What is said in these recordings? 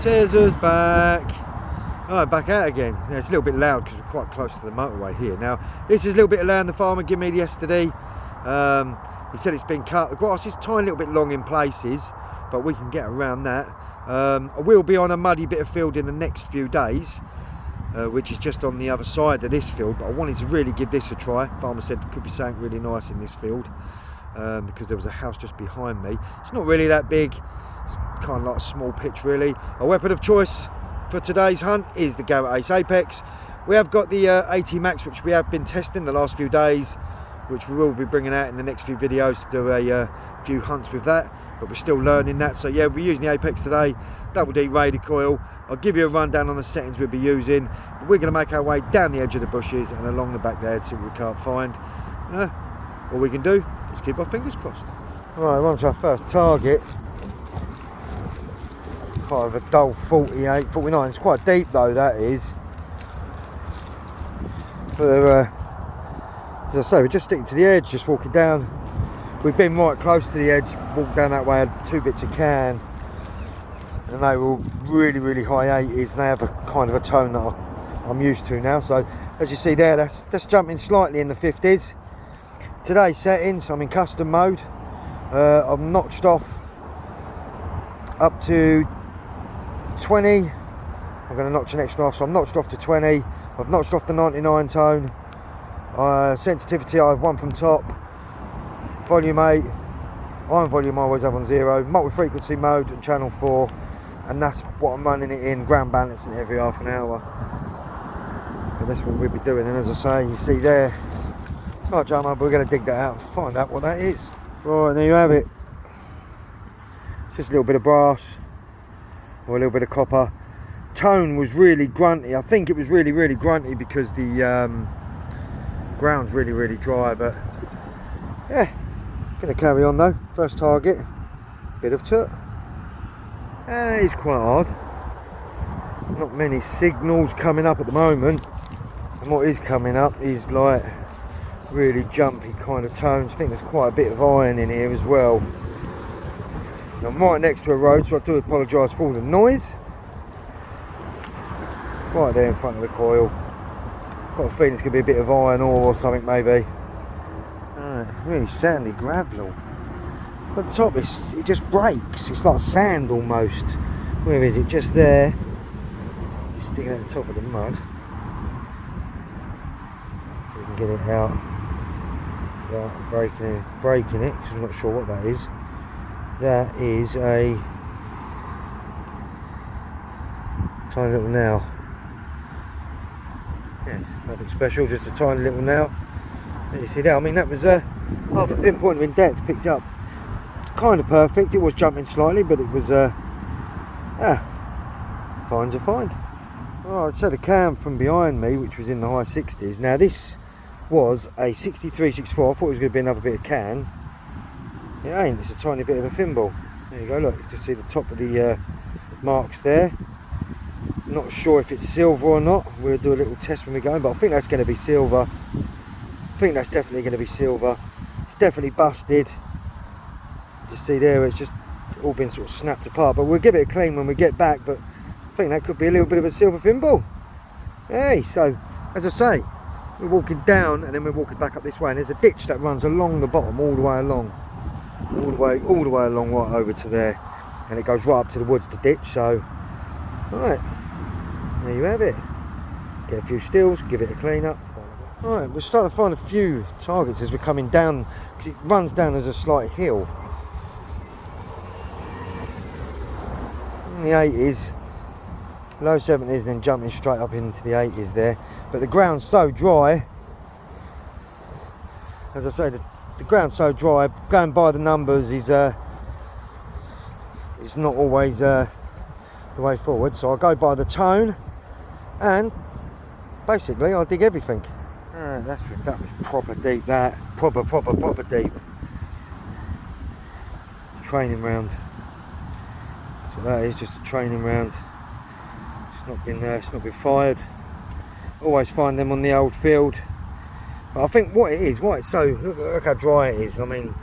Scissors back. Oh, back out again. Yeah, it's a little bit loud because we're quite close to the motorway here. Now, this is a little bit of land the farmer gave me yesterday. He said it's been cut. The grass is tiny little bit long in places, but we can get around that. I will be on a muddy bit of field in the next few days, which is just on the other side of this field, but I wanted to really give this a try. Farmer said could be something really nice in this field, because there was a house just behind me. It's not really that big. It's kind of like a small pitch really. Our weapon of choice for today's hunt is the Garrett Ace Apex. We have got the AT Max, which we have been testing the last few days, which we will be bringing out in the next few videos to do a few hunts with that, but we're still learning that. So yeah, we're using the Apex today, double D rated coil. I'll give you a rundown on the settings we'll be using, but we're going to make our way down the edge of the bushes and along the back there to see what we can't find. All we can do is keep our fingers crossed. Right, we're on to our first target. Kind of a dull 48, 49. It's quite deep though, that is. But as I say, we're just sticking to the edge, just walking down. We've been right close to the edge, walked down that way, had 2 bits of can, and they were really high 80s, and they have a kind of a tone that I'm used to now. So as you see there, that's jumping slightly in the 50s. Today's settings, I'm in custom mode. I've notched off up to 20. I'm going to notch an extra off, so I'm notched off to 20. I've notched off the 99 tone. Sensitivity I have 1 from top. Volume 8. Iron volume I always have on 0. Multi-frequency mode and channel 4. And that's what I'm running it in. Ground balancing every half an hour. But that's what we'll be doing. And as I say, you see there. Right, Joe, we're going to dig that out and find out what that is. Right, there you have it. It's just a little bit of brass. Or a little bit of copper. Tone was really grunty. I think it was really grunty because the ground's really dry, but yeah, gonna carry on though. First target, bit of toot. It's quite hard. Not many signals coming up at the moment, and what is coming up is like really jumpy kind of tones. I think there's quite a bit of iron in here as well. Now, I'm right next to a road, so I do apologise for all the noise. Right there in front of the coil. Got a feeling it's going to be a bit of iron ore or something maybe. Really sandy gravel. At the top it just breaks. It's like sand almost. Where is it? Just there. Just sticking at the top of the mud. We can get it out without breaking it, because I'm not sure what that is. That is a tiny little nail. Yeah, nothing special, just a tiny little nail. You see that? I mean, that was half a pinpoint in depth, picked up. It's kind of perfect. It was jumping slightly, but it was fines are fine. Oh, so the cam from behind me, which was in the high 60s. Now this was a 63, 64. I thought it was going to be another bit of can. It ain't. It's a tiny bit of a thimble. There you go. Look, you can see the top of the marks there. Not sure if it's silver or not. We'll do a little test when we go in, but I think that's going to be silver. I think that's definitely going to be silver. It's definitely busted. Just see there, it's just all been sort of snapped apart, but we'll give it a clean when we get back. But I think that could be a little bit of a silver thimble. Hey, so as I say, we're walking down and then we're walking back up this way, and there's a ditch that runs along the bottom all the way along, all the way along right over to there, and it goes right up to the woods, the ditch. So right, there you have it. Get a few stills, give it a clean up. Right, we're starting to find a few targets as we're coming down, because it runs down as a slight hill. In the 80s, low 70s, and then jumping straight up into the 80s there. But the ground's so dry, as I say, the ground's so dry, going by the numbers is it's not always the way forward. So I go by the tone, and basically I dig everything. That was proper deep. That proper deep. Training round. That's what that is. Just a training round. It's not been fired. Always find them on the old field. But I think what it's so look how dry it is. I mean,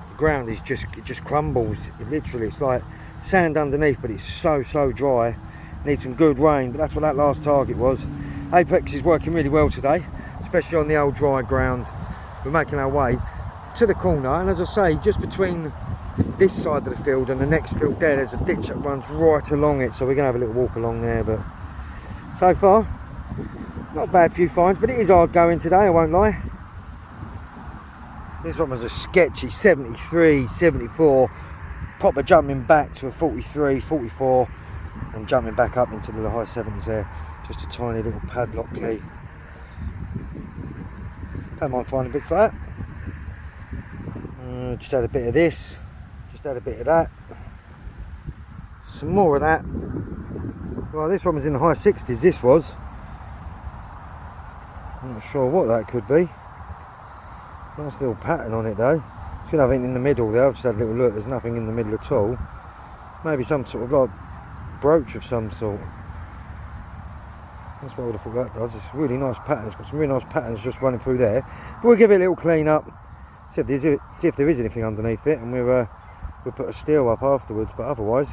the ground is it just crumbles. It literally, it's like sand underneath, but it's so dry. need some good rain, but that's what that last target was. Apex is working really well today, especially on the old dry ground. We're making our way to the corner, and as I say, just between this side of the field and the next field there's a ditch that runs right along it, so we're going to have a little walk along there. But so far, not a bad few finds, but it is hard going today, I won't lie. This one was a sketchy 73, 74, proper jumping back to a 43, 44, and jumping back up into the high 70s there. Just a tiny little padlock key. Don't mind finding bits like that. Just had a bit of this, just had a bit of that, some more of that. Well, this one was in the high 60s, this was. I'm not sure what that could be. Nice little pattern on it though. It's going to have it in the middle there. I've just had a little look, there's nothing in the middle at all. Maybe some sort of like brooch of some sort. That's what I would have thought that does. It's a really nice pattern. It's got some really nice patterns just running through there. But we'll give it a little clean up. See if there is anything underneath it, and we'll put a steel up afterwards. But otherwise,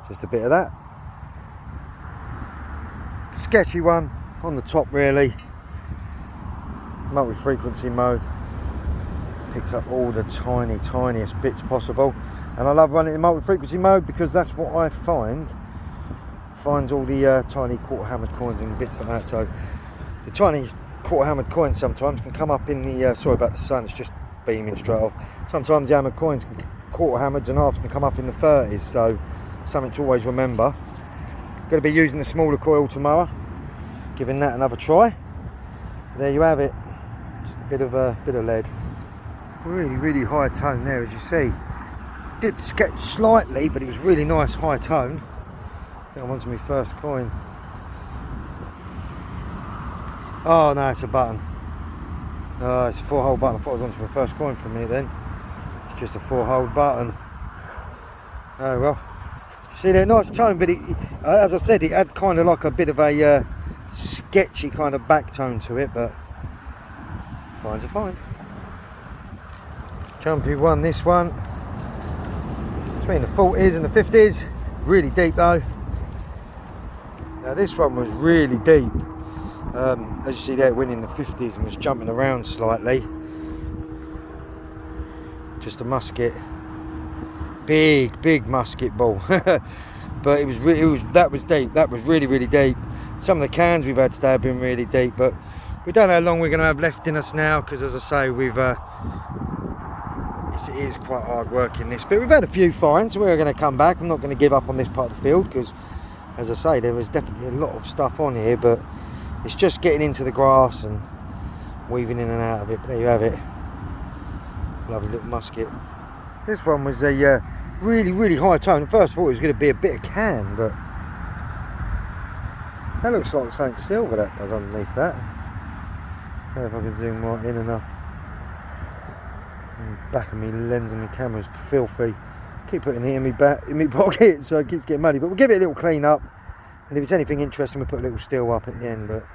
just a bit of that. Sketchy one on the top really. Multi-frequency mode. Picks up all the tiniest bits possible. And I love running in multi-frequency mode because that's what I finds all the tiny quarter-hammered coins and bits like that. So the tiny quarter-hammered coins sometimes can come up in the sorry about the sun, it's just beaming straight off. Sometimes the hammered coins, quarter-hammers and halves, can come up in the 30s, so something to always remember. Going to be using the smaller coil tomorrow, giving that another try. There you have it, just a bit of lead. Really high tone there, as you see. Did sketch slightly, but it was really nice high tone. I think I'm onto my first coin. Oh no, it's a button. Oh, it's a 4-hole button. I thought I was onto my first coin from here then. It's just a 4-hole button. Oh well. See that nice tone, but it, as I said, it had kind of like a bit of a sketchy kind of back tone to it, but fine's a fine. Jumpy won this one. Between the 40s and the 50s. Really deep though. Now this one was really deep. As you see there, it went in the 50s and was jumping around slightly. Just a musket, big musket ball. But it was that was deep. That was really deep. Some of the cans we've had today have been really deep, but we don't know how long we're going to have left in us now, because as I say, we've it is quite hard work in this, but we've had a few finds, so we're going to come back. I'm not going to give up on this part of the field because, as I say, there was definitely a lot of stuff on here, but it's just getting into the grass and weaving in and out of it. But there you have it. Lovely little musket. This one was a really high tone. At first I thought it was going to be a bit of can, but that looks like something silver that does underneath that. I don't know if I can zoom right in enough. And back of me lens and my camera's filthy. Keep putting it in my pocket, so it keeps getting muddy. But we'll give it a little clean up, and if it's anything interesting, we'll put a little steel up at the end. But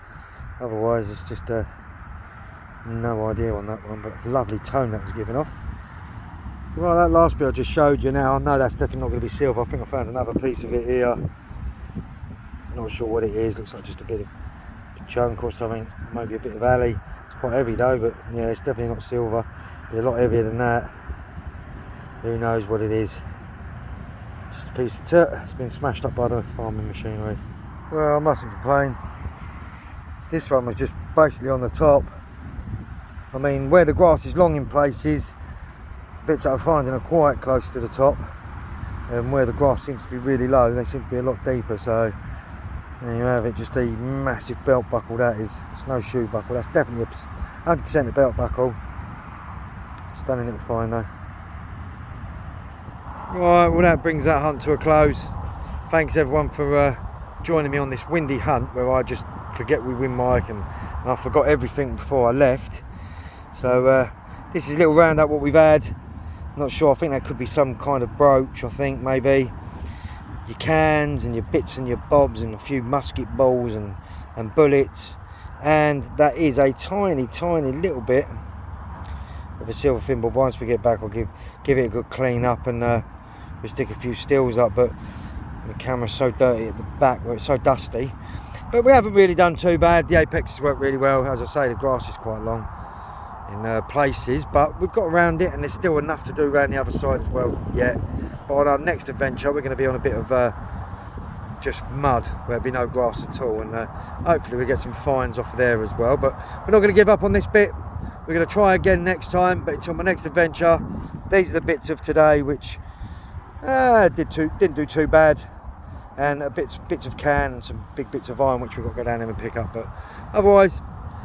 otherwise, it's just no idea on that one. But lovely tone that was giving off. Well, that last bit I just showed you now, I know that's definitely not going to be silver. I think I found another piece of it here. Not sure what it is. Looks like just a bit of junk or something. Maybe a bit of alley. It's quite heavy though, but yeah, it's definitely not silver. Be a lot heavier than that. Who knows what it is? Just a piece of tut. It's been smashed up by the farming machinery. Well, I mustn't complain. This one was just basically on the top. I mean, where the grass is long in places, the bits that I'm finding are quite close to the top, and where the grass seems to be really low, they seem to be a lot deeper. So there you have it, just a massive belt buckle. That is, it's no shoe buckle, that's definitely 100% a belt buckle. Stunning little find though. Right, well that brings that hunt to a close. Thanks everyone for joining me on this windy hunt where I just forget we win mic and I forgot everything before I left. So this is a little roundup what we've had. Not sure, I think that could be some kind of brooch, I think maybe. Your cans and your bits and your bobs and a few musket balls and bullets. And that is a tiny little bit of a silver thimble. Once we get back, I'll give it a good clean up and we'll stick a few steels up. But The camera's so dirty at the back where it's so dusty. But we haven't really done too bad. The apex has worked really well. As I say, the grass is quite long in places, but we've got around it, and there's still enough to do around the other side as well yet. But on our next adventure, we're going to be on a bit of just mud where there'll be no grass at all, and hopefully we get some finds off there as well. But we're not going to give up on this bit. We're going to try again next time, but until my next adventure, these are the bits of today which didn't do too bad, and bits of can and some big bits of iron which we've got to go down there and pick up. But otherwise,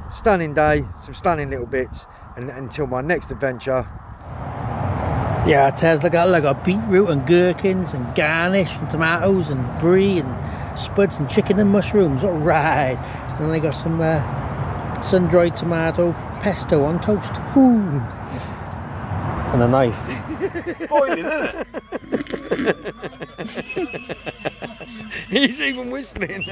stunning day, some stunning little bits, and until my next adventure. Yeah, Tesla got beetroot and gherkins and garnish and tomatoes and brie and spuds and chicken and mushrooms. All right, and they got some sun-dried tomato pesto on toast. Ooh. And a knife. Boiling, isn't it? He's even whistling.